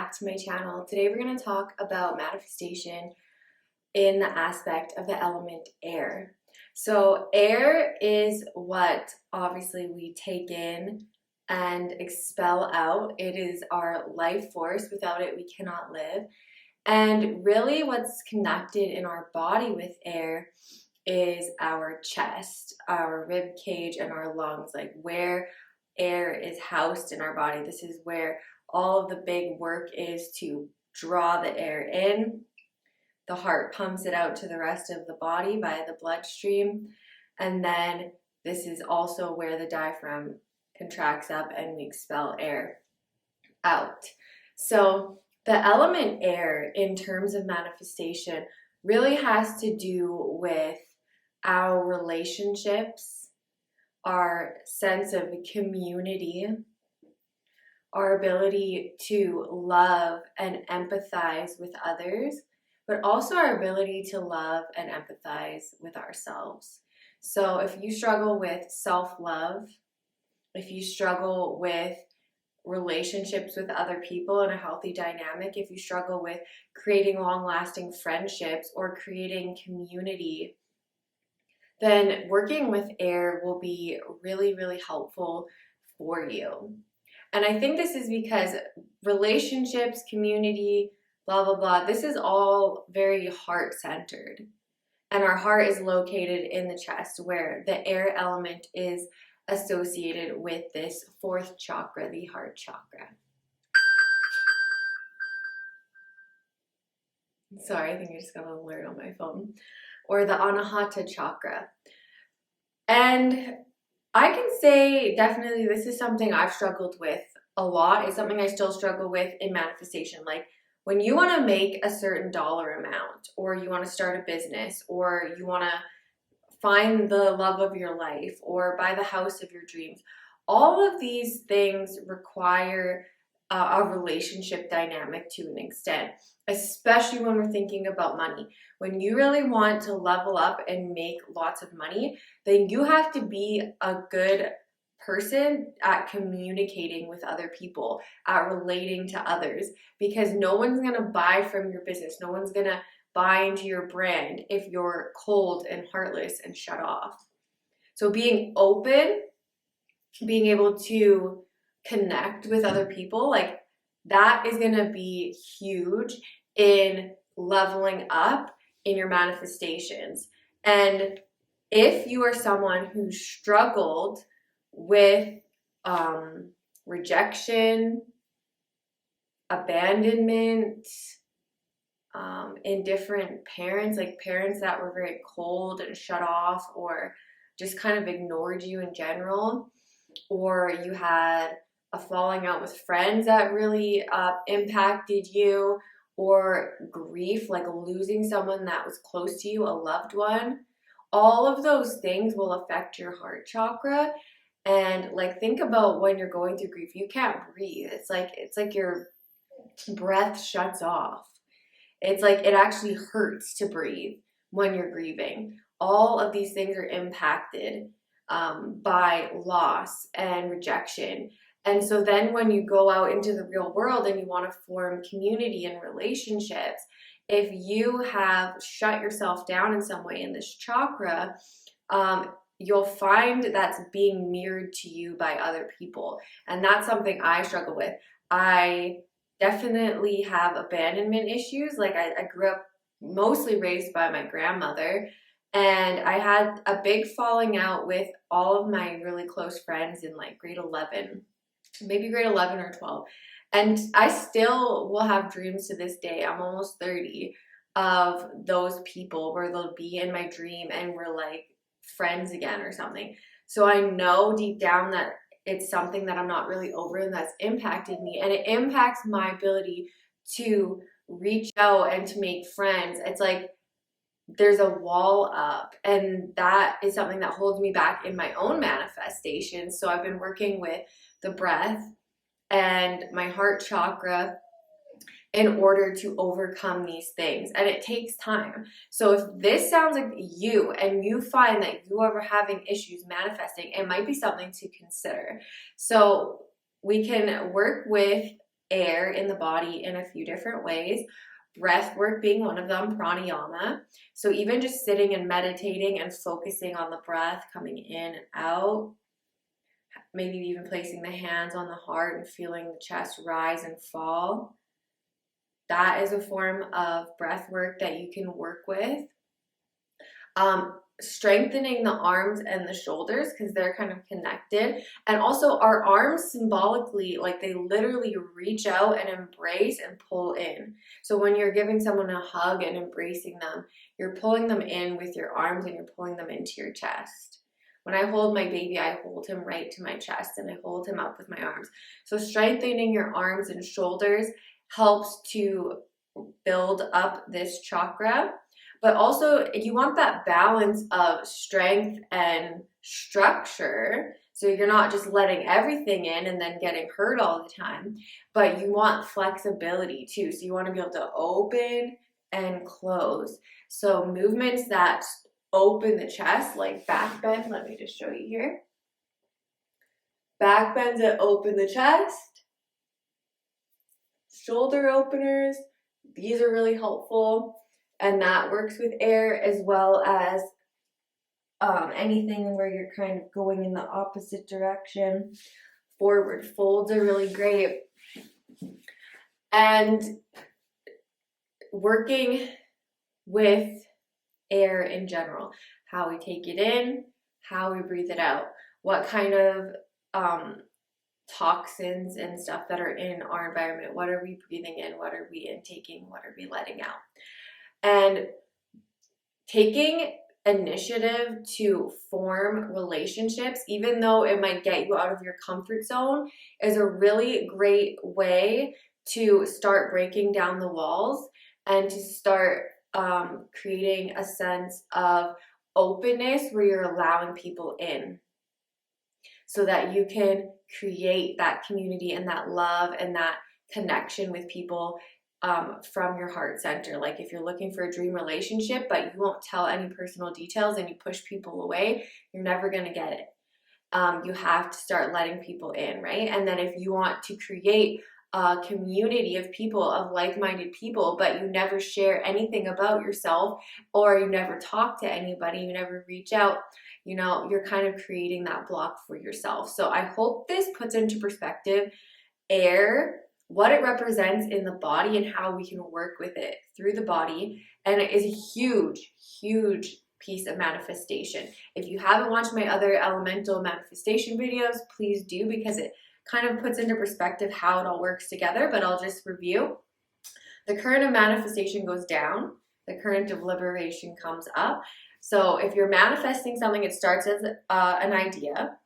back to my channel. Today we're going to talk about manifestation in the aspect of the element air. So air is what obviously we take in and expel out. It is our life force. Without it, we cannot live. And really what's connected in our body with air is our chest, our rib cage, and our lungs, like where air is housed in our body. This is where all of the big work is to draw the air in. The heart pumps it out to the rest of the body via the bloodstream. And then this is also where the diaphragm contracts up and we expel air out. So the element air in terms of manifestation really has to do with our relationships, our sense of community, our ability to love and empathize with others, but also our ability to love and empathize with ourselves. So if you struggle with self-love, if you struggle with relationships with other people in a healthy dynamic, if you struggle with creating long-lasting friendships or creating community, then working with air will be really, really helpful for you. And I think this is because relationships, community, blah, blah, blah, this is all very heart-centered. And our heart is located in the chest where the air element is associated with this fourth chakra, the heart chakra. Sorry, I think I just got an alert on my phone. Or the anahata chakra. And I can say definitely this is something I've struggled with a lot. It's something I still struggle with in manifestation. Like when you want to make a certain dollar amount, or you want to start a business, or you want to find the love of your life, or buy the house of your dreams, all of these things require a relationship dynamic to an extent, especially when we're thinking about money. When you really want to level up and make lots of money, then you have to be a good person at communicating with other people, at relating to others, because no one's going to buy from your business. No one's going to buy into your brand if you're cold and heartless and shut off. So being open, being able to connect with other people, like that is going to be huge in leveling up in your manifestations. And if you are someone who struggled with rejection, abandonment, indifferent parents, like parents that were very cold and shut off, or just kind of ignored you in general, or you had a falling out with friends that really impacted you, or grief, like losing someone that was close to you, a loved one, all of those things will affect your heart chakra. And like think about when you're going through grief, you can't breathe. It's like your breath shuts off. It's like it actually hurts to breathe when you're grieving. All of these things are impacted by loss and rejection. And so then when you go out into the real world and you want to form community and relationships, if you have shut yourself down in some way in this chakra, you'll find that's being mirrored to you by other people. And that's something I struggle with. I definitely have abandonment issues. Like I grew up mostly raised by my grandmother, and I had a big falling out with all of my really close friends in like grade 11, maybe grade 11 or 12. And I still will have dreams to this day. I'm almost 30 of those people where they'll be in my dream and we're like friends again or something. So I know deep down that it's something that I'm not really over and that's impacted me, and it impacts my ability to reach out and to make friends. It's like there's a wall up, and that is something that holds me back in my own manifestation. So I've been working with the breath and my heart chakra in order to overcome these things, and it takes time. So if this sounds like you and you find that you are having issues manifesting, it might be something to consider. So we can work with air in the body in a few different ways. Breath work being one of them, pranayama. So even just sitting and meditating and focusing on the breath coming in and out, maybe even placing the hands on the heart and feeling the chest rise and fall. That is a form of breath work that you can work with. Strengthening the arms and the shoulders because they're kind of connected. And also our arms symbolically, like they literally reach out and embrace and pull in. So when you're giving someone a hug and embracing them, you're pulling them in with your arms and you're pulling them into your chest. When I hold my baby, I hold him right to my chest and I hold him up with my arms. So strengthening your arms and shoulders helps to build up this chakra. But also you want that balance of strength and structure. So you're not just letting everything in and then getting hurt all the time, but you want flexibility too. So you want to be able to open and close. So movements that open the chest, like back bend. Let me just show you here. Back bends that open the chest. Shoulder openers. These are really helpful. And that works with air, as well as anything where you're kind of going in the opposite direction. Forward folds are really great. And working with air in general, how we take it in, how we breathe it out, what kind of toxins and stuff that are in our environment, what are we breathing in, what are we intaking, what are we letting out. And taking initiative to form relationships, even though it might get you out of your comfort zone, is a really great way to start breaking down the walls and to start creating a sense of openness where you're allowing people in so that you can create that community and that love and that connection with people from your heart center. Like if you're looking for a dream relationship, but you won't tell any personal details and you push people away, you're never going to get it. You have to start letting people in, right? And then if you want to create a community of people, of like-minded people, but you never share anything about yourself, or you never talk to anybody, you never reach out, you know, you're kind of creating that block for yourself. So I hope this puts into perspective air, what it represents in the body and how we can work with it through the body. And it is a huge, huge piece of manifestation. If you haven't watched my other elemental manifestation videos, please do, because it kind of puts into perspective how it all works together. But I'll just review. The current of manifestation goes down. The current of liberation comes up. So if you're manifesting something, it starts as an idea.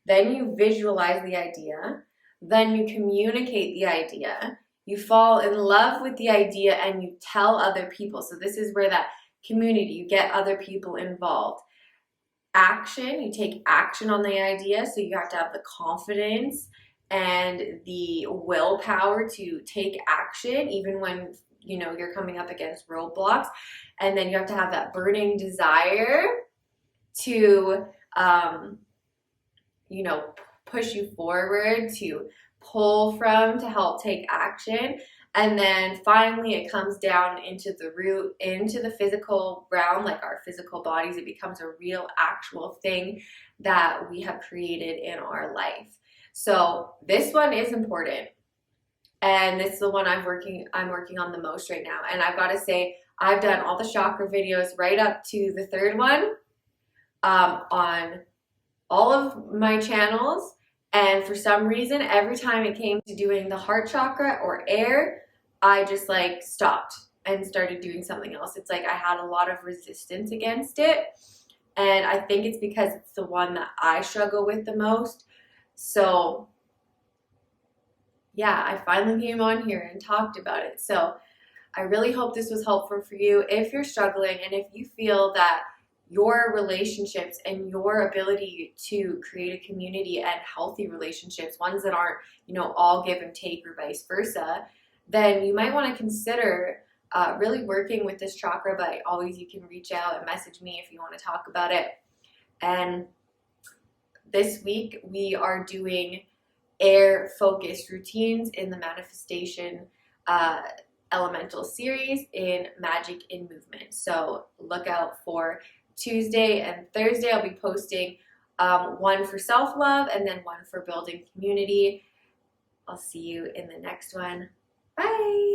Then you visualize the idea. Then you communicate the idea. You fall in love with the idea and you tell other people. So this is where that community, you get other people involved. Action, you take action on the idea. So you have to have the confidence and the willpower to take action, even when you know you're coming up against roadblocks. And then you have to have that burning desire to you know, push you forward, to pull from, to help take action. And then finally it comes down into the root, into the physical realm, like our physical bodies. It becomes a real actual thing that we have created in our life. So this one is important. And this is the one I'm working on the most right now. And I've got to say, I've done all the chakra videos right up to the third one on all of my channels, and for some reason every time it came to doing the heart chakra or air, I just like stopped and started doing something else. It's like I had a lot of resistance against it, and I think it's because it's the one that I struggle with the most. So yeah, I finally came on here and talked about it. So I really hope this was helpful for you if you're struggling, and if you feel that your relationships and your ability to create a community and healthy relationships, ones that aren't, you know, all give and take or vice versa, then you might want to consider really working with this chakra. But always you can reach out and message me if you want to talk about it. And this week we are doing air focused routines in the manifestation elemental series in Magic in Movement. So look out for Tuesday and Thursday. I'll be posting one for self-love and then one for building community. I'll see you in the next one. Bye.